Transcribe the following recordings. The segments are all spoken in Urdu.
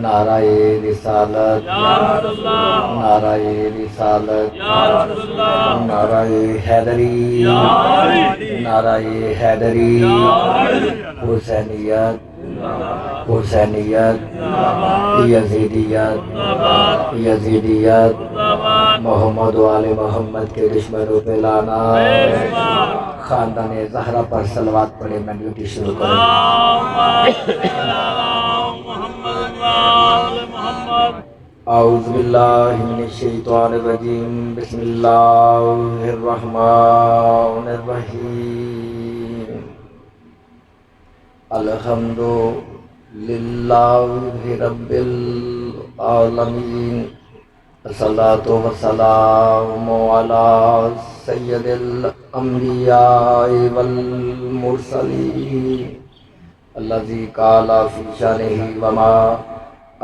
نعرہ رسالت، نعرہ رسالت، نعرہ حیدری، نعرہ حیدری، حسینیت، حسینیت، یزیدیت، یزیدیت، محمد و آل محمد کے دشمنوں پہ لعنت۔ خاندان زہرا پر صلوات پڑھے، میں ڈیوٹی شروع کروں۔ اعوذ باللہ من الشیطان الرجیم، بسم اللہ الرحمن الرحیم۔ الحمد للہ رب العالمین، الصلاۃ والسلام علی سید الانبیاء والمرسلین، الذی قال فی شانہ وما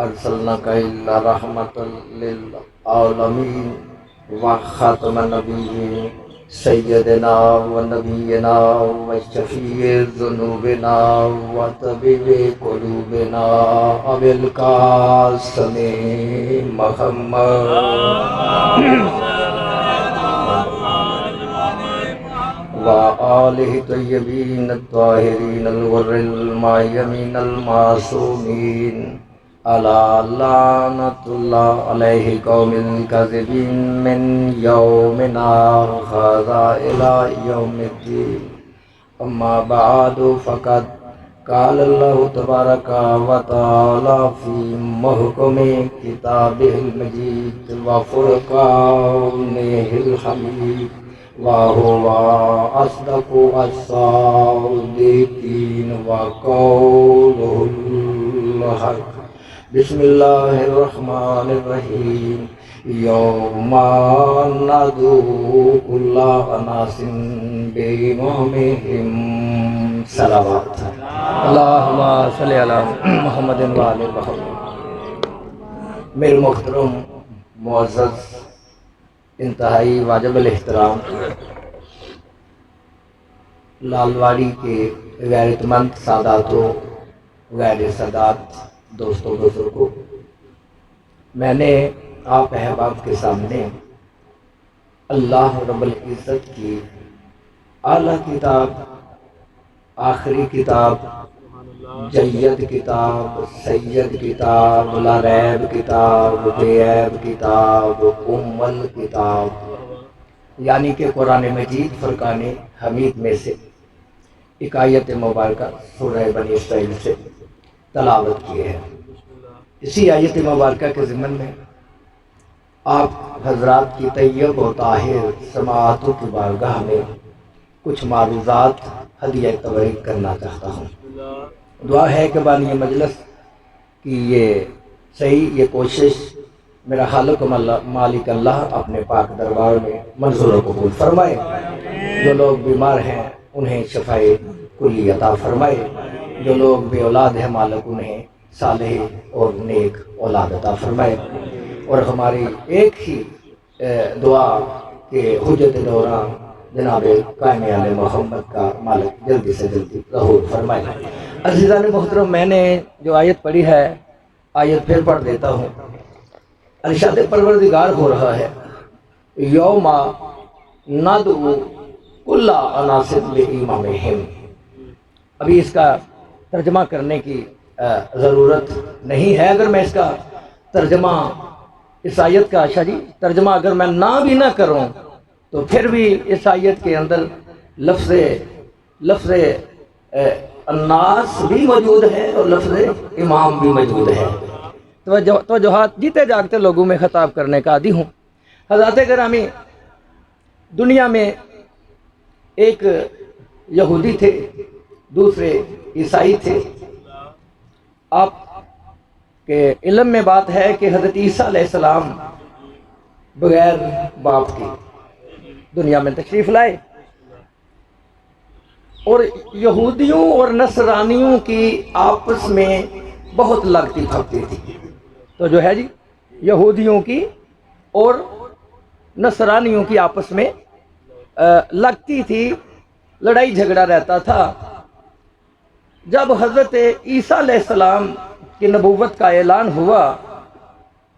ارسلناک الا رحمۃ للعالمین، وخاتم النبیین، سیدنا و نبینا و شفیع ذنوبنا و طبیب قلوبنا ابی القاسم محمد و آلہ طیبین الطاہرین الغر المعصومین المعصومین، الا لعنۃ اللہ علیہ قوم الکاذبین من یومنا ھذا الی یوم الدین۔ اما بعد فقد قال اللہ تبارک و تعالی فی محکم کتابہ المجید و فرقانہ الحمید، وَهُوَ أَصْدَقُ الصَّادِقِينَ وَقَوْلُهُ الْحَقُّ۔ بسم اللہ الرحمن الرحیم، یوم ندعو کل اناس بإمامہم، صلوات اللہم صلی علی محمد و آل محمد۔ میرے محترم معزز انتہائی واجب الاحترام لالواڑی کے غیرت مند ساداتوں، غیر سادات دوستوں بزرگوں، میں نے آپ احباب کے سامنے اللہ رب العزت کی اعلیٰ کتاب، آخری کتاب، جید کتاب، سید کتاب، لا ریب کتاب، بے عیب کتاب، ام الکتاب، یعنی کہ قرآن مجید فرقان حمید میں سے ایک آیت مبارکہ سورہ بنی اسرائیل سے تلاوت کی ہے۔ اسی آیت مبارکہ کے ضمن میں آپ حضرات کی طیب و طاہر سماعتوں کی بارگاہ میں کچھ معروضات ہدیہ تبریک کرنا چاہتا ہوں۔ دعا ہے کہ بانی مجلس کی یہ صحیح یہ کوشش میرا خالق و مالک اللہ اپنے پاک دربار میں منظور و قبول فرمائے۔ جو لوگ بیمار ہیں انہیں شفائے کلی عطا فرمائے، جو لوگ بے اولاد ہیں مالک انہیں صالح اور نیک اولاد عطا فرمائے، اور ہماری ایک ہی دعا کہ حجت دوران جناب قائم آل محمد کا مالک جلدی سے جلدی ظہور فرمائے۔ عزیزان محترم، میں نے جو آیت پڑھی ہے، آیت پھر پڑھ دیتا ہوں۔ ارشاد پروردگار ہو رہا ہے، یوم ندعو کل اناس بإمامہم۔ ابھی اس کا ترجمہ کرنے کی ضرورت نہیں ہے۔ اگر میں اس کا ترجمہ، اس آیت کا ترجمہ اگر میں بھی نہ کروں تو پھر بھی اس آیت کے اندر لفظ الناس بھی موجود ہے اور لفظ امام بھی موجود ہے۔ توجہات جیتے جاگتے لوگوں میں خطاب کرنے کا عادی ہوں۔ حضرات گرامی، دنیا میں ایک یہودی تھے، دوسرے عیسائی تھے۔ آپ کے علم میں بات ہے کہ حضرت عیسیٰ علیہ السلام بغیر باپ کے دنیا میں تشریف لائے، اور یہودیوں اور نصرانیوں کی آپس میں بہت لگتی پھگتی تھی۔ تو جو ہے یہودیوں کی اور نصرانیوں کی آپس میں لگتی تھی، لڑائی جھگڑا رہتا تھا۔ جب حضرت عیسیٰ علیہ السلام کی نبوت کا اعلان ہوا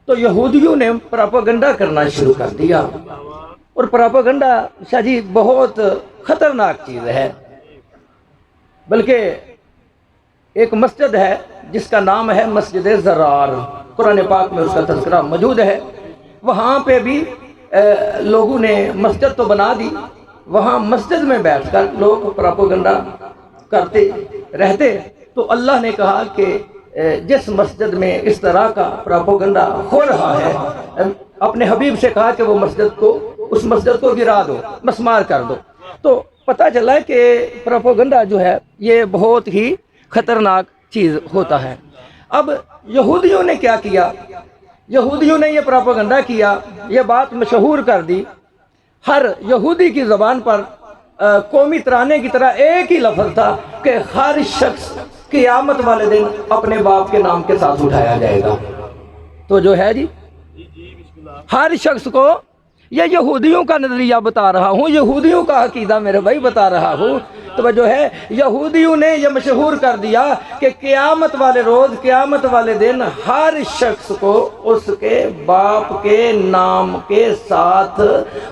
تو یہودیوں نے پراپاگنڈا کرنا شروع کر دیا، اور پراپاگنڈا شاہ جی بہت خطرناک چیز ہے۔ بلکہ ایک مسجد ہے جس کا نام ہے مسجد زرار، قرآن پاک میں اس کا تذکرہ موجود ہے۔ وہاں پہ بھی لوگوں نے مسجد تو بنا دی، وہاں مسجد میں بیٹھ کر لوگ پراپاگنڈا کرتے رہتے۔ تو اللہ نے کہا کہ جس مسجد میں اس طرح کا پراپاگنڈا ہو رہا ہے، اپنے حبیب سے کہا کہ وہ اس مسجد کو گرا دو، مسمار کر دو۔ تو پتہ چلا کہ پراپاگنڈا جو ہے یہ بہت ہی خطرناک چیز ہوتا ہے۔ اب یہودیوں نے کیا کیا؟ یہودیوں نے یہ پراپاگنڈا کیا، یہ بات مشہور کر دی۔ ہر یہودی کی زبان پر قومی ترانے کی طرح ایک ہی لفظ تھا کہ ہر شخص قیامت والے دن اپنے باپ کے نام کے ساتھ اٹھایا جائے گا۔ تو جو ہے جی ہر شخص کو، یہ یہودیوں کا نظریہ بتا رہا ہوں، یہودیوں کا عقیدہ میرے بھائی بتا رہا ہوں۔ تو جو ہے یہودیوں نے یہ مشہور کر دیا کہ قیامت والے روز، قیامت والے دن ہر شخص کو اس کے باپ کے نام کے ساتھ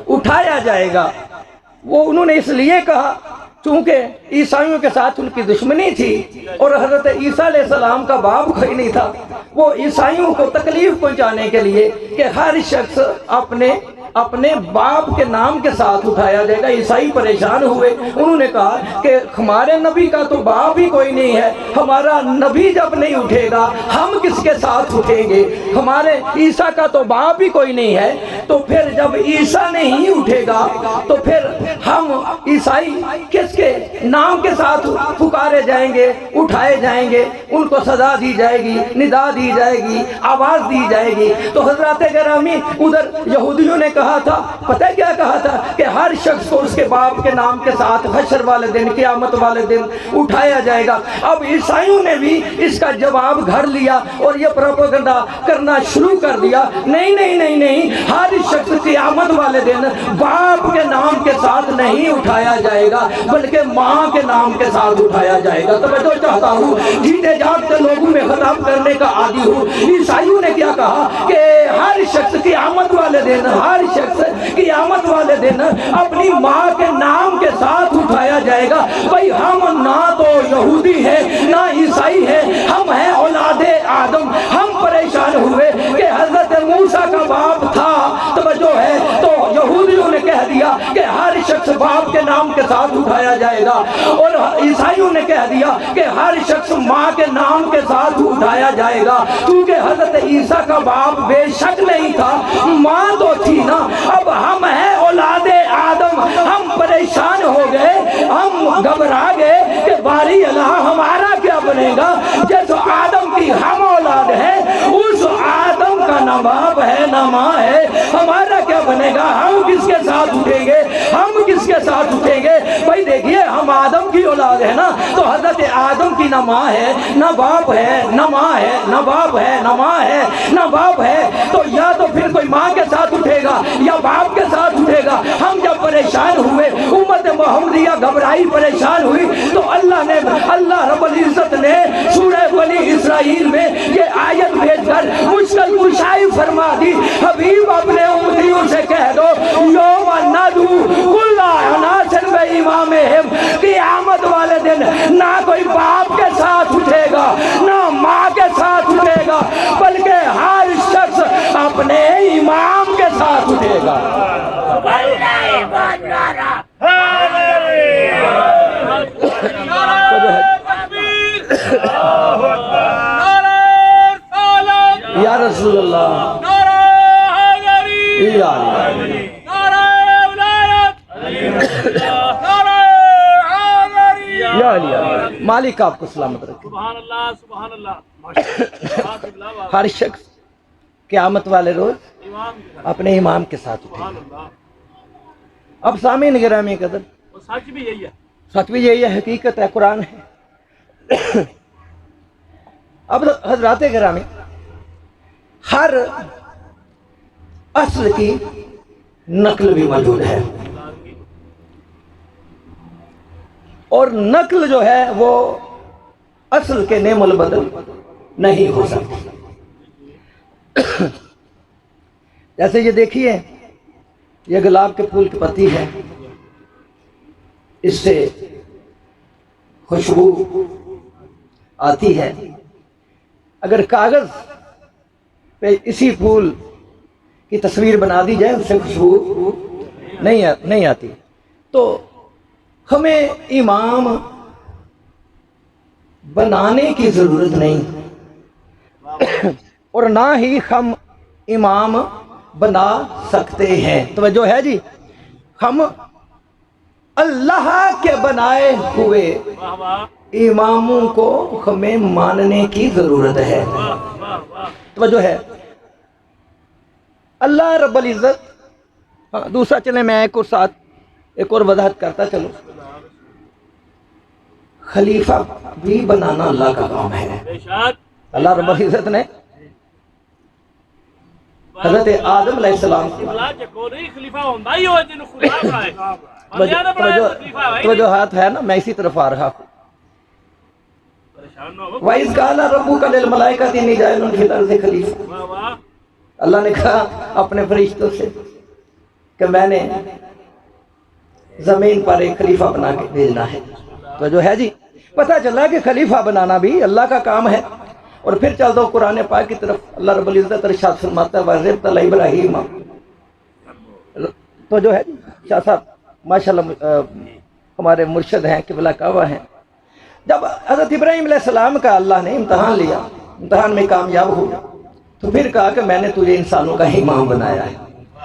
اٹھایا جائے گا۔ وہ انہوں نے اس لیے کہا چونکہ عیسائیوں کے ساتھ ان کی دشمنی تھی، اور حضرت عیسیٰ علیہ السلام کا باپ کوئی نہیں تھا۔ وہ عیسائیوں کو تکلیف پہنچانے کے لیے کہ ہر شخص اپنے باپ کے نام کے ساتھ اٹھایا جائے گا، عیسائی پریشان ہوئے۔ انہوں نے کہا کہ ہمارے نبی کا تو باپ ہی کوئی نہیں ہے، ہمارا نبی جب نہیں اٹھے گا ہم کس کے ساتھ اٹھیں گے؟ ہمارے عیسیٰ کا تو باپ ہی کوئی نہیں ہے، تو پھر جب عیسیٰ نہیں اٹھے گا تو پھر ہم عیسائی کس کے نام کے ساتھ پکارے جائیں گے، اٹھائے جائیں گے؟ ان کو سزا دی جائے گی، ندا دی جائے گی، آواز دی جائے گی۔ تو حضرات گرامی ادھر یہودیوں نے کہا تھا، پتہ کیا کہا تھا؟ کہ ہر شخص کو اس کے باپ کے نام کے ساتھ حشر والے دن، قیامت والے دن اٹھایا جائے گا۔ اب عیسائیوں نے بھی اس کا جواب گھڑ لیا اور یہ پروپیگنڈا کرنا شروع کر دیا، نہیں نہیں نہیں نہیں، ہر شخص قیامت والے دن باپ کے نام کے ساتھ نہیں اٹھایا جائے گا بلکہ ماں کے نام کے ساتھ اٹھایا جائے گا۔ تو میں جو چاہتا ہوں جیتے جاگتے لوگوں میں خطاب کرنے کا عادی ہوں۔ عیسائیوں نے کیا کہا کہ ہر شخص قیامت والے دن، ہر شخص قیامت والے دن اپنی ماں کے نام کے ساتھ اٹھایا جائے گا۔ بھائی ہم نہ تو یہودی ہے نہ عیسائی ہے، ہم ہیں اولاد آدم۔ ہم پریشان ہوئے کہ حضرت موسیٰ کا باپ تھا، توجہ ہے، تو یہودیوں نے کہہ دیا کہ ہر شخص باپ کے نام کے ساتھ اٹھایا جائے گا، اور عیسائیوں نے کہہ دیا کہ ہر شخص ماں کے نام کے ساتھ اٹھایا جائے گا، کیونکہ حضرت عیسیٰ کا باپ بے شک نہیں تھا، ماں تو تھی نا۔ اب ہم ہیں اولاد آدم، ہم پریشان ہو گئے، ہم گھبرا گئے کہ باری اللہ ہمارا کیا بنے گا؟ جس آدم کی ہم اولاد ہے اس آدم کا نہ باپ ہے نہ ماں ہے، ہمارا کیا بنے گا؟ ہم کس کے ساتھ اٹھیں گے؟ ہم کس کے ساتھ اٹھیں گے؟ بھائی دیکھیے ہم آدم کی اولاد ہے نا، تو حضرت آدم کی نہ ماں ہے نہ باپ ہے، نہ ماں ہے نہ باپ ہے، نہ ماں ہے نہ باپ ہے، تو یا تو پھر کوئی ماں کے ساتھ اٹھے گا یا باپ کے ساتھ اٹھے گا۔ ہم جب پریشان ہوئے، امت محمدیہ گھبرائی، پریشان ہوئی، تو اللہ رب العزت نے سورہ بنی اسرائیل میں یہ آیت بھیج کر مشکل کشائی فرما دی۔ حبیب اپنے امتیوں سے کہہ دو یوم ندعو کل اناس بامامہم، قیامت والے دن نہ کوئی باپ کے ساتھ اٹھے گا نہ ماں کے ساتھ اٹھے گا، بلکہ ہر شخص اپنے امام کے ساتھ اٹھے گا۔ یا رسول اللہ، یا علی، مالک آپ کو سلامت رکھے۔ سبحان اللہ سبحان اللہ۔ ہر شخص قیامت والے روز اپنے امام کے ساتھ اٹھے گا۔ اب سامعین گرامی قدر، سچ بھی یہی ہے، سچ بھی یہی ہے، حقیقت ہے، قرآن ہے۔ اب حضرات گرامی، ہر اصل کی نقل بھی موجود ہے، اور نقل جو ہے وہ اصل کے نعم البدل نہیں ہو سکتی۔ جیسے یہ دیکھیے، یہ گلاب کے پھول کی پتی ہے، اس سے خوشبو آتی ہے۔ اگر کاغذ پہ اسی پھول کی تصویر بنا دی جائے، اس سے خوشبو نہیں آتی۔ تو ہمیں امام بنانے کی ضرورت نہیں، اور نہ ہی ہم امام بنا سکتے ہیں۔ توجہ ہے جی، ہم اللہ کے بنائے ہوئے واہ واہ اماموں کو ہمیں ماننے کی ضرورت ہے۔ واہ واہ واہ توجہ ہے، اللہ رب العزت۔ دوسرا چلیں میں ایک اور وضاحت کرتا چلو۔ خلیفہ بھی بنانا اللہ کا کام ہے۔ بے شک اللہ رب العزت نے حضرت آدم علیہ السلام کو بلا کہ کوئی خلیفہ ہوندا ہی ہوئے جنوں خدا بنائے بندیاں نے بنایا خلیفہ ہے توجہ ہاتھ ہے نا، میں اسی طرف آ رہا ہوں۔ پریشان نہ ہو وَإِذْ قَالَ رَبُّكَ لِلْمَلَائِكَةِ إِنِّي جَاعِلٌ فِي الْأَرْضِ خَلِيفَةً۔ واہ واہ اللہ نے کہا اپنے فرشتوں سے کہ میں نے زمین پر ایک خلیفہ بنا کے بھیجنا ہے۔ تو جو ہے جی، پتہ چلا کہ خلیفہ بنانا بھی اللہ کا کام ہے۔ اور پھر چل دو قرآن پاک کی طرف، اللہ رب العزت ارشاد فرماتا ہے وَإِذْ ابْتَلَىٰ إِبْرَاهِيمَ۔ تو جو ہے شاہ صاحب ماشاءاللہ ہمارے مرشد ہیں، قبلہ کعبہ ہیں۔ جب حضرت ابراہیم علیہ السلام کا اللہ نے امتحان لیا، امتحان میں کامیاب ہوا، تو پھر کہا کہ میں نے تجھے انسانوں کا امام بنایا ہے۔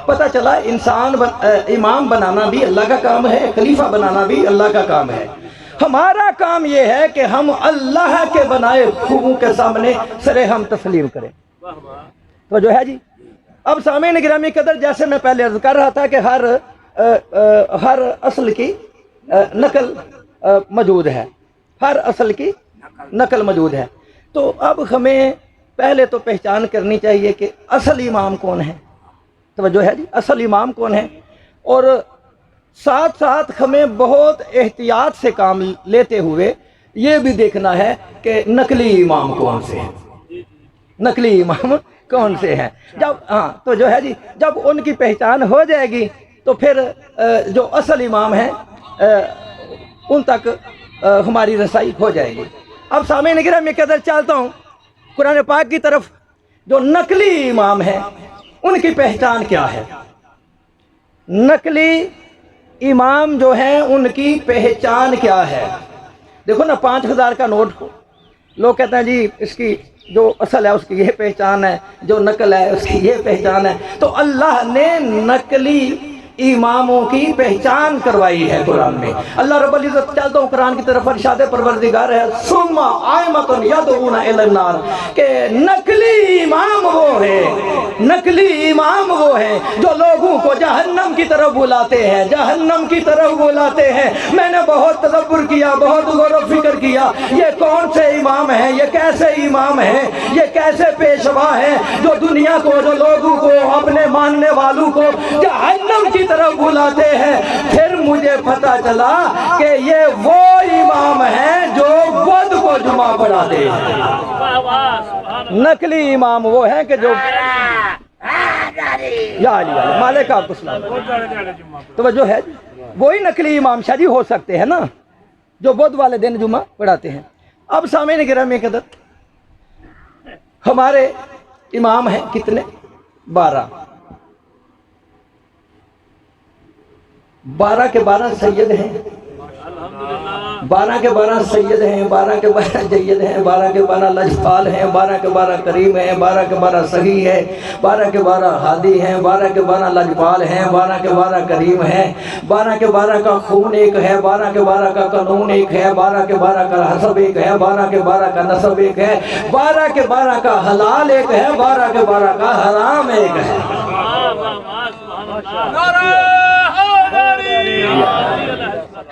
پتہ چلا امام بنانا بھی اللہ کا کام ہے، خلیفہ بنانا بھی اللہ کا کام ہے۔ ہمارا کام یہ ہے کہ ہم اللہ کے بنائے خوبوں کے سامنے سرے ہم تسلیم کریں۔ واہ واہ تو جو ہے جی، اب سامعین گرامی قدر، جیسے میں پہلے عرض کر رہا تھا کہ ہر اصل کی نقل موجود ہے، ہر اصل کی نقل موجود ہے۔ تو اب ہمیں پہلے تو پہچان کرنی چاہیے کہ اصل امام کون ہے۔ توجہ ہے جی، اصل امام کون ہے، اور ساتھ ساتھ ہمیں بہت احتیاط سے کام لیتے ہوئے یہ بھی دیکھنا ہے کہ نقلی امام کون سے ہیں، نقلی امام کون سے ہیں۔ تو جو ہے جی، جب ان کی پہچان ہو جائے گی تو پھر جو اصل امام ہیں ان تک ہماری رسائی ہو جائے گی۔ اب سامعین گرامی قدر چلتا ہوں قرآن پاک کی طرف۔ جو نقلی امام ہیں ان کی پہچان کیا ہے؟ نقلی امام جو ہیں ان کی پہچان کیا ہے؟ دیکھو نا، 5000 کا نوٹ ہو، لوگ کہتے ہیں جی اس کی جو اصل ہے اس کی یہ پہچان ہے، جو نقل ہے اس کی یہ پہچان ہے۔ تو اللہ نے نقلی اماموں کی پہچان کروائی ہے قرآن میں۔ اللہ رب العزت، چلتا ہوں قرآن کی طرف، ارشاد پروردگار ہے ثم آئمۃ یدعون الی النار، کہ نقلی امام وہ ہے، نقلی امام وہ ہیں جو لوگوں کو جہنم کی طرف بلاتے ہیں، جہنم کی طرف بلاتے ہیں۔ میں نے بہت تدبر کیا، بہت غور و فکر کیا، یہ کون سے امام ہیں، یہ کیسے امام ہیں، یہ کیسے پیشوا ہیں جو دنیا کو، جو لوگوں کو، اپنے ماننے والوں کو جہنم کی طرف بلاتے ہیں۔ پھر مجھے پتہ چلا کہ یہ وہ امام ہیں جو بدھ کو جمعہ پڑھاتے ہیں۔ واہ واہ سبحان اللہ نقلی امام وہ ہیں کہ جو یا علی مالک آپ کو سلام۔ توجہ ہے، وہی نقلی امام شاہ جی ہو سکتے ہیں نا جو بدھ والے دن جمعہ پڑھاتے ہیں۔ اب سامعین گرامی قدر، ہمارے امام ہیں کتنے؟ 12 کے 12 سید ہیں، 12 کے 12 سید ہیں، 12 کے 12 جید ہیں، 12 کے 12 لجپال ہیں، 12 کے 12 کریم ہیں، 12 کے 12 سخی ہیں، 12 کے 12 ہادی ہیں، 12 کے 12 لجپال ہیں، 12 کے 12 کریم ہیں، 12 کے 12 کا خون ایک ہے، 12 کے 12 کا قانون ایک ہے، 12 کے 12 کا حسب ایک ہے، 12 کے 12 کا نسب ایک ہے، 12 کے 12 کا حلال ایک ہے، 12 کے 12 کا حرام ایک ہے۔ واہ واہ واہ سبحان اللہ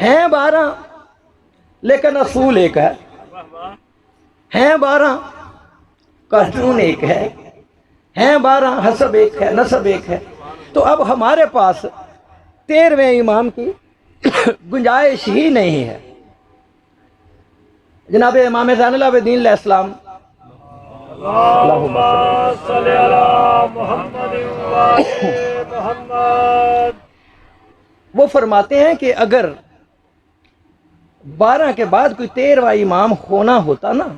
ہیں 12 لیکن اصول ایک ہے، ہیں 12 قانون ایک ہے، ہیں 12 حسب ایک ہے، نسب ایک ہے۔ تو اب ہمارے پاس 13ویں امام کی گنجائش ہی نہیں ہے۔ جناب امام زین العابدین علیہ السلام اللہم صلی علی محمد وآل محمد، وہ فرماتے ہیں کہ اگر 12 کے بعد کوئی 13واں امام ہونا ہوتا نا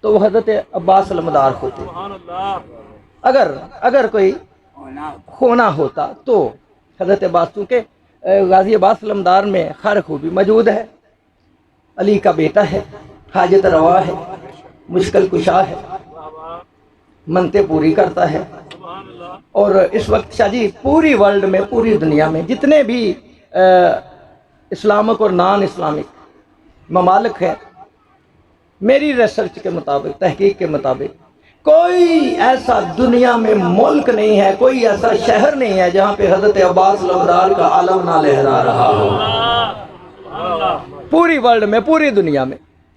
تو وہ حضرت عباس علمدار ہوتے. سبحان اللہ، اگر کوئی ہونا ہوتا تو حضرت عباس، چونکہ غازی عباس علمدار میں ہر خوبی موجود ہے. علی کا بیٹا ہے، حاجت روا ہے، مشکل کشا ہے، منتیں پوری کرتا ہے. سبحان اللہ، اور اس وقت شاہ جی پوری ورلڈ میں، پوری دنیا میں جتنے بھی اسلامک اور نان اسلامک ممالک ہیں، میری ریسرچ کے مطابق، تحقیق کے مطابق، کوئی ایسا دنیا میں ملک نہیں ہے، کوئی ایسا شہر نہیں ہے جہاں پہ حضرت عباس علمدار کا علم نہ لہرا رہا ہو. سبحان اللہ، پوری ورلڈ میں، پوری دنیا میں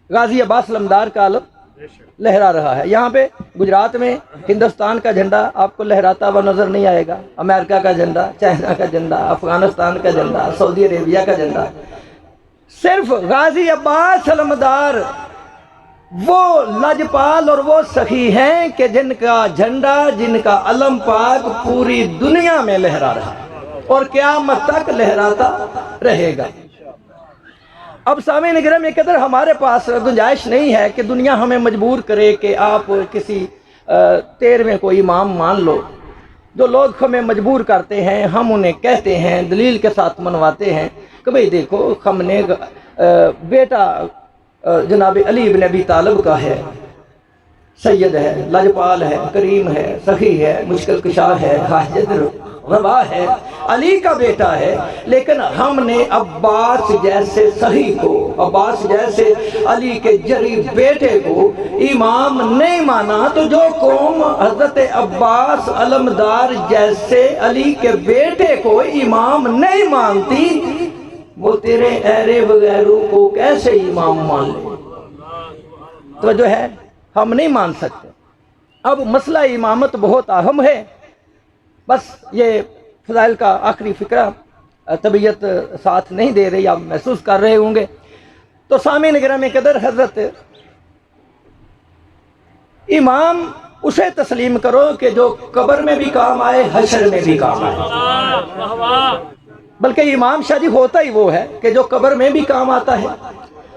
غازی عباس علمدار کا علم لہرا رہا ہے. یہاں پہ گجرات میں ہندوستان کا جھنڈا آپ کو لہراتا ہوا نظر نہیں آئے گا. امریکہ کا جھنڈا، چائنا کا جھنڈا، افغانستان کا جھنڈا، سعودی عربیہ کا جھنڈا. صرف غازی عباس علمدار وہ لاجپال اور وہ سخی ہیں کہ جن کا جھنڈا، جن کا علم پاک پوری دنیا میں لہرا رہا ہے اور قیامت تک لہراتا رہے گا. اب سامعین کرام، یہ قدر ہمارے پاس گنجائش نہیں ہے کہ دنیا ہمیں مجبور کرے کہ آپ کسی 13ویں کو امام مان لو. جو لوگ ہمیں مجبور کرتے ہیں، ہم انہیں کہتے ہیں، دلیل کے ساتھ منواتے ہیں کہ بھئی دیکھو، ہم نے بیٹا جناب علی بن ابی طالب کا ہے، سید ہے، لاجپال ہے، کریم ہے، سخی ہے، مشکل کشا ہے، حاجت روا ہے، علی کا بیٹا ہے. لیکن ہم نے عباس جیسے سخی کو، عباس جیسے علی کے جری بیٹے کو امام نہیں مانا، تو جو قوم حضرت عباس علمدار جیسے علی کے بیٹے کو امام نہیں مانتی، وہ تیرے ایرے وغیروں کو کیسے امام مان لے؟ تو جو ہے ہم نہیں مان سکتے. اب مسئلہ امامت بہت اہم ہے. بس یہ فضائل کا آخری فقرہ، طبیعت ساتھ نہیں دے رہی، آپ محسوس کر رہے ہوں گے. تو سامعین گرامی قدر، حضرت امام اسے تسلیم کرو کہ جو قبر میں بھی کام آئے، حشر میں بھی کام آئے. واہ واہ، بلکہ امام شاہ جی ہوتا ہی وہ ہے کہ جو قبر میں بھی کام آتا ہے،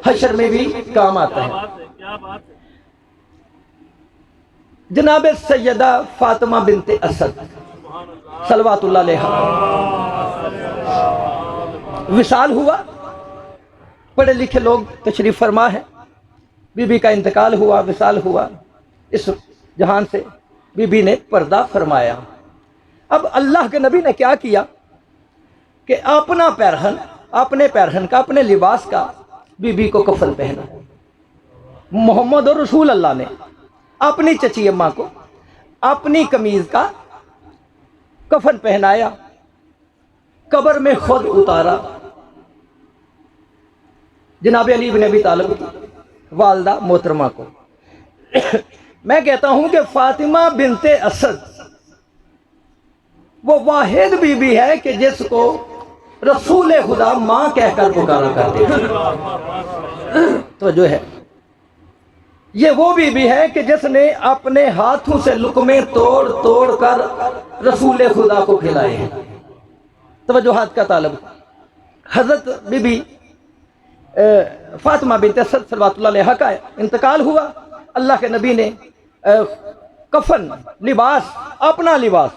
حشر میں بھی کام آتا ہے. کیا بات ہے، جناب سیدہ فاطمہ بنت اسد صلوات اللہ علیہا، وصال ہوا. پڑھے لکھے لوگ تشریف فرما ہے. بی بی کا انتقال ہوا، وصال ہوا اس جہان سے. بی بی نے پردہ فرمایا. اب اللہ کے نبی نے کیا کیا کہ اپنا پیرہن، اپنے پیرہن کا، اپنے لباس کا بی بی کو کفن پہنا. محمد رسول اللہ نے اپنی چچی اماں کو اپنی قمیض کا کفن پہنایا، قبر میں خود اتارا. جناب علی بن ابی طالب کی والدہ محترمہ کو. میں کہتا ہوں کہ فاطمہ بنت اسد وہ واحد بی بی ہے کہ جس کو رسول خدا ماں کہہ کر پکارا کرتے تھے. تو جو ہے یہ وہ بی بی ہے کہ جس نے اپنے ہاتھوں سے لقمے توڑ توڑ کر رسول خدا کو کھلائے ہیں. توجہات کا طالب. حضرت بی بی فاطمہ بنت اسد صلوات اللہ علیہا کا انتقال ہوا. اللہ کے نبی نے کفن، لباس، اپنا لباس،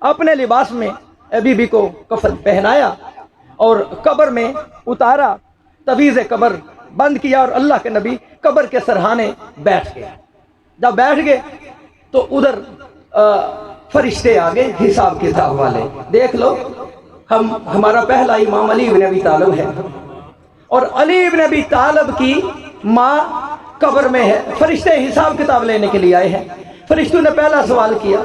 اپنے لباس میں بی بی کو کفن پہنایا اور قبر میں اتارا. تویز قبر بند کیا اور اللہ کے نبی قبر کے سرہانے بیٹھ گئے. جب بیٹھ گئے تو ادھر فرشتے آگے حساب کتاب والے. دیکھ لو، ہمارا پہلا امام علی بن ابی طالب ہے اور علی بن ابی طالب کی ماں قبر میں ہے. فرشتے حساب کتاب لینے کے لیے آئے ہیں. فرشتوں نے پہلا سوال کیا،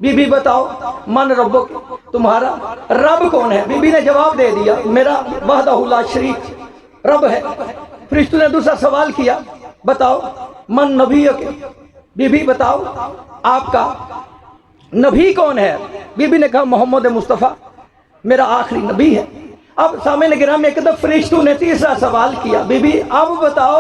بی بی بتاؤ من ربک، تمہارا رب کون ہے؟ بی بی نے جواب دے دیا، میرا وحدہ لا شریک رب ہے. فرشتوں نے دوسرا سوال کیا، بتاؤ من نبیک، بی بی بتاؤ آپ کا نبی کون ہے؟ بی بی نے کہا محمد مصطفیٰ میرا آخری نبی ہے. اب سامنے گرام ایک دفعہ فرشتوں نے تیسرا سوال کیا، بی بی اب بتاؤ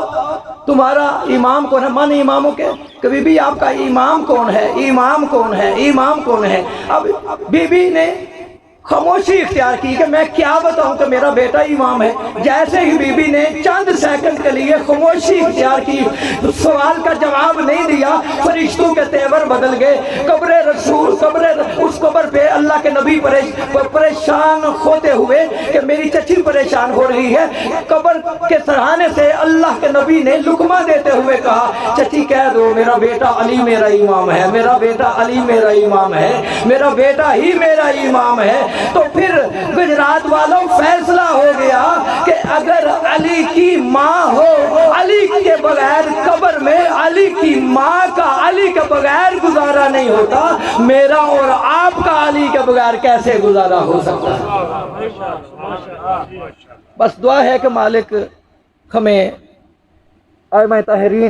تمہارا امام کون ہے؟ مانے اماموں کے کہ بی بی آپ کا امام کون ہے؟ امام کون ہے؟ امام کون ہے؟ اب بی بی نے خاموشی اختیار کی کہ میں کیا بتاؤں کہ میرا بیٹا امام ہے۔ جیسے ہی بی بی نے چند سیکنڈ کے لیے خاموشی اختیار کی، سوال کا جواب نہیں دیا، فرشتوں کے تیور بدل گئے۔ قبر رسول اس قبر پہ اللہ کے نبی پریشان ہوتے ہوئے کہ میری چچی پریشان ہو رہی ہے، قبر کے سرہانے سے اللہ کے نبی نے لقمہ دیتے ہوئے کہا چچی کہہ دو میرا بیٹا علی میرا امام ہے، میرا بیٹا علی میرا امام ہے، میرا بیٹا ہی میرا امام ہے۔ تو پھر گجرات والوں فیصلہ ہو گیا کہ اگر علی کی ماں ہو، علی کے بغیر قبر میں علی کی ماں کا علی کے بغیر گزارا نہیں ہوتا، میرا اور آپ کا علی کے بغیر کیسے گزارا ہو سکتا ہے؟ بس دعا ہے کہ مالک ہمیں ائمہ طاہرین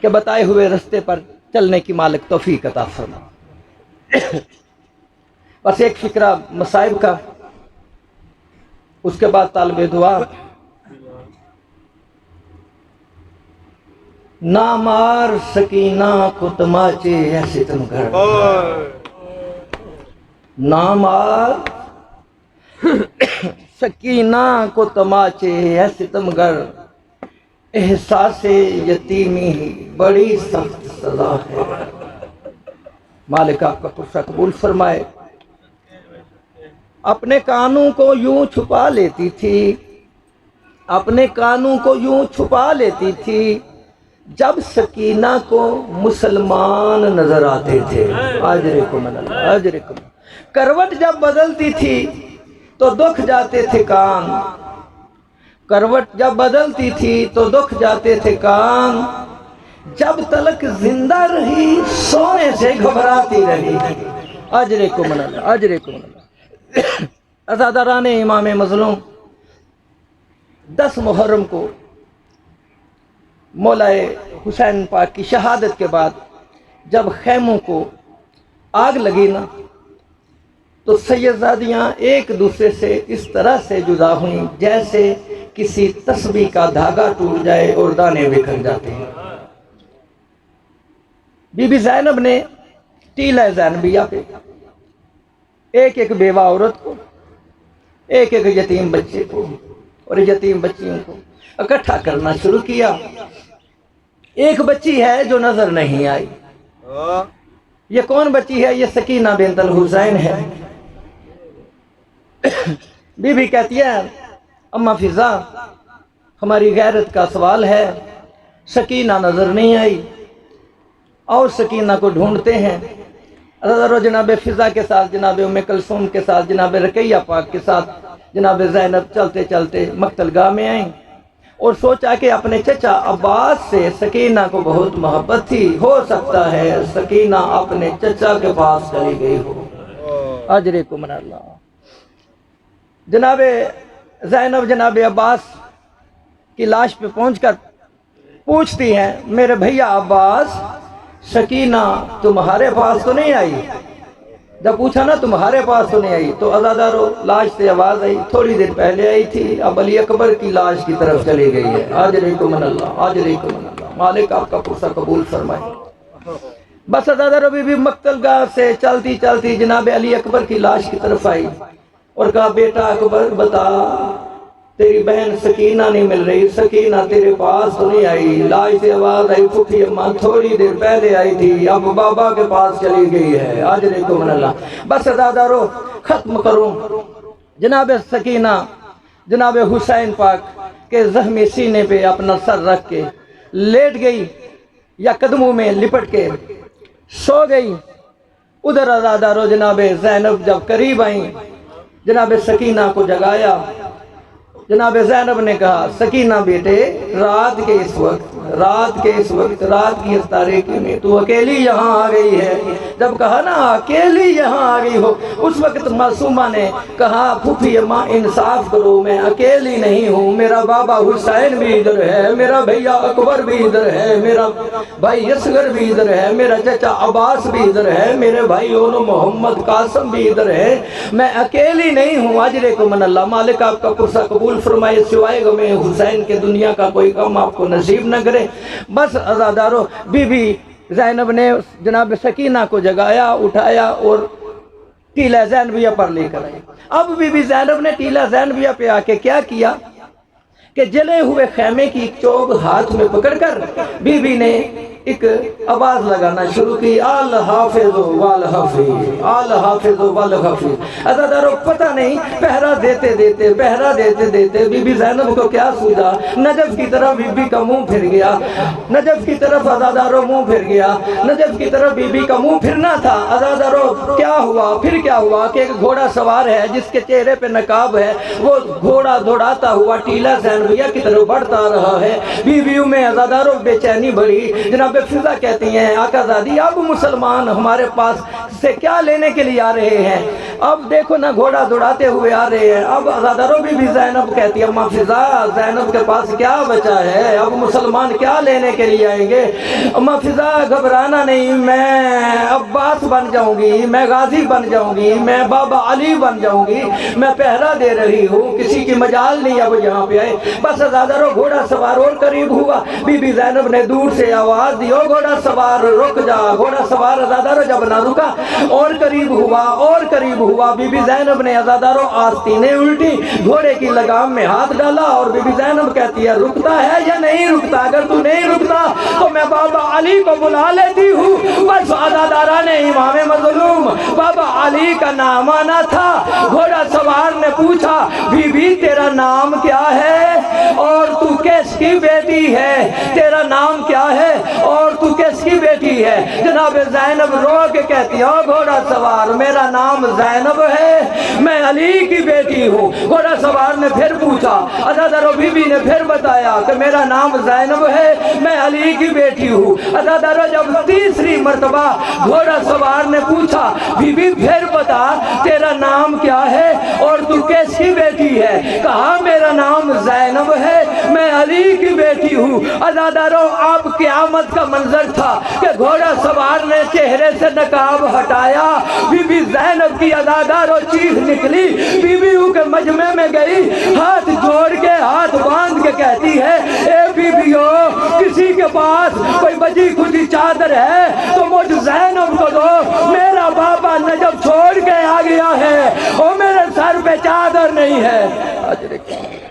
کے بتائے ہوئے رستے پر چلنے کی مالک توفیق عطا فرمائے۔ بس ایک فکرہ مصائب کا، اس کے بعد طالب دعا۔ نہ مار سکینہ کو تماچے ہے ستمگر، نہ مار سکینہ کو تماچے ہے ستمگر، احساس یتیمی بڑی سخت سزا ہے۔ مالک آپ کا پرسہ قبول فرمائے۔ اپنے کانوں کو یوں چھپا لیتی تھی، اپنے کانوں کو یوں چھپا لیتی تھی، جب سکینہ کو مسلمان نظر آتے تھے۔ اجرکم اللہ، اجرکم۔ کروٹ جب بدلتی تھی تو دکھ جاتے تھے کان، کروٹ جب بدلتی تھی تو دکھ جاتے تھے کان، جب تلک زندہ رہی سونے سے گھبراتی رہی۔ اجرکم اللہ، اجرکم اللہ۔ عزاداران امام مظلوم 10 محرم کو مولا حسین پاک کی شہادت کے بعد جب خیموں کو آگ لگی نا تو سیدزادیاں ایک دوسرے سے اس طرح سے جدا ہوئیں جیسے کسی تسبیح کا دھاگا ٹوٹ جائے اور دانے بکھر جاتے ہیں۔ بی بی زینب نے ٹیلہ زینبیہ پہ ایک ایک بیوہ عورت کو، ایک ایک یتیم بچے کو اور یتیم بچیوں کو اکٹھا کرنا شروع کیا۔ ایک بچی ہے جو نظر نہیں آئی۔ یہ کون بچی ہے؟ یہ سکینہ بنت الحسین ہے۔ بی بی کہتی ہے اماں فضا ہماری غیرت کا سوال ہے، سکینہ نظر نہیں آئی، اور سکینہ کو ڈھونڈتے ہیں۔ جناب فضا کے ساتھ، جناب ام کلثوم کے ساتھ، جناب رقیہ پاک کے ساتھ جناب زینب چلتے چلتے مقتل گاہ میں آئیں اور سوچا کہ اپنے چچا عباس سے سکینہ کو بہت محبت تھی، ہو سکتا ہے سکینہ اپنے چچا کے پاس چلی گئی ہو۔ اجرکم من اللہ۔ جناب زینب جناب عباس کی لاش پہ پہنچ کر پوچھتی ہیں میرے بھیا عباس سکینہ تمہارے پاس تو نہیں آئی؟ جب پوچھا نا تمہارے پاس تو نہیں آئی تو عزادارو لاش سے آواز آئی تھوڑی دیر پہلے آئی تھی، اب علی اکبر کی لاش کی طرف چلی گئی ہے۔ اجرکم من اللہ، اجرکم من اللہ۔ مالک آپ کا پرسہ قبول فرمائے۔ بس عزادارو بی بی مقتل گاہ سے چلتی چلتی جناب علی اکبر کی لاش کی طرف آئی اور کہا بیٹا اکبر بتا تیری بہن سکینہ نہیں مل رہی، سکینہ تیرے پاس تو نہیں آئی؟ لاش سے آواز آئی پھوپھی اماں تھوڑی دیر پہلے آئی تھی، اب بابا کے پاس چلی گئی ہے۔ اجرکم من اللہ۔ بس عزادارو ختم کروں۔ جناب سکینہ جناب حسین پاک کے زخمی سینے پہ اپنا سر رکھ کے لیٹ گئی یا قدموں میں لپٹ کے سو گئی۔ ادھر عزادارو جناب زینب جب قریب آئیں، جناب سکینہ کو جگایا۔ جناب زینب نے کہا سکینہ بیٹے رات کے اس وقت رات کے اس وقت، رات کی اس تاریکی میں تو اکیلی یہاں آ گئی ہے۔ جب کہا نا اکیلی یہاں آ گئی ہو، اس وقت معصومہ نے کہا پھوپھی اماں انصاف کرو، میں اکیلی نہیں ہوں، میرا بابا حسین بھی ادھر ہے، میرا بھیا اکبر بھی ادھر ہے، میرا بھائی اصغر بھی ادھر ہے، میرا چچا عباس بھی ادھر ہے، میرے بھائی اونو محمد قاسم بھی ادھر ہے، میں اکیلی نہیں ہوں۔ اجرکم من اللہ، مالک آپ کا پرسہ قبول فرمائے، سوائے غم حسین کے دنیا کا کوئی غم آپ کو نصیب نہ کرے۔ بس عزادارو، بی بی زینب نے جناب سکینہ کو جگایا، اٹھایا اور ٹیلہ زینبیہ پر لے کر آئے۔ اب بی بی زینب نے ٹیلہ زینبیہ پہ آ کے کیا کیا کہ جلے ہوئے خیمے کی ایک چوب ہاتھ میں پکڑ کر بی بی نے ایک آواز لگانا شروع کی، آل حافظ والحفیظ، آل حافظ والحفیظ۔ عزادارو پتہ نہیں پہرا دیتے دیتے بی بی زینب کو کیا سوجا، نجف کی طرف بی بی کا منہ پھر گیا، نجف کی طرف عزادارو منہ پھر گیا، نجف کی طرف بی بی کا منہ پھرنا تھا۔ عزادارو کیا ہوا، پھر کیا ہوا کہ ایک گھوڑا سوار ہے جس کے چہرے پہ نقاب ہے، وہ گھوڑا دوڑاتا ہوا ٹیلہ زینبیہ کی طرف بڑھتا رہا ہے۔ بیویوں میں عزادارو بے چینی بڑھی۔ جناب فضا کہتی ہیں آقا زادی اب مسلمان ہمارے پاس سے کیا لینے کے لیے آ رہے ہیں، اب دیکھو نا گھوڑا دوڑاتے ہوئے آ رہے ہیں۔ اب عزادارو بی زینب کہتی ہے اماں فضا زینب کے پاس کیا بچا ہے، اب مسلمان کیا لینے کے لیے آئیں گے۔ اماں فضا گھبرانا نہیں، میں عباس بن جاؤں گی، میں غازی بن جاؤں گی، میں بابا علی بن جاؤں گی، میں پہرا دے رہی ہوں، کسی کی مجال نہیں اب یہاں پہ آئے۔ بس عزادارو گھوڑا سوار اور قریب ہوا، بی بی زینب نے دور سے آواز دی، او گھوڑا سوار رک جا۔ گھوڑا سوار عزادارو جب نہ رکا اور قریب ہوا، بی بی زینب نے عزادارو آستینیں الٹی، گھوڑے کی لگام میں ہاتھ ڈالا اور بی بی زینب کہتی ہے رکتا ہے یا نہیں رکتا، اگر تو نہیں رکتا تو میں بابا علی کو بلا لیتی ہوں۔ بس عزادارہ نے امام مظلوم بابا علی کا نام آنا تھا۔ گھوڑا سوار نے پوچھا بی بی تیرا نام کیا ہے اور تو کس کی بیٹی ہے، تیرا نام کیا ہے اور تو کس کی بیٹی ہے۔ جناب زینب رو کے کہتی ہے او گھوڑا سوار میرا نام زینب ہے، میں علی کی بیٹی ہوں۔ گھوڑا سوار نے پھر پوچھا، عزادارو بی بی نے پھر بتایا کہ میرا نام زینب ہے، میں علی کی بیٹی ہوں۔ عزادارو جب تیسری مرتبہ گھوڑا سوار نے پوچھا بی بی پھر بتا تیرا نام کیا ہے اور تو کس کی بیٹی ہے، کہا میرا نام زینب ہے، میں علی کی بیٹی ہوں۔ عزادارو اب قیامت کا منظر تھا کہ گھوڑا سوار نے چہرے سے نقاب ہٹایا، بی بی زینب کی عزادارو چیخ نکلی، بیویوں کے مجمع میں گئی، ہاتھ جوڑ کے ہاتھ باندھ کے کہتی ہے اے بیویو کسی کے پاس کوئی بچی کھجی چادر ہے تو مجھ زینب کو دو، میرا بابا نجف چھوڑ کے آ گیا ہے اور میرے سر پہ چادر نہیں ہے۔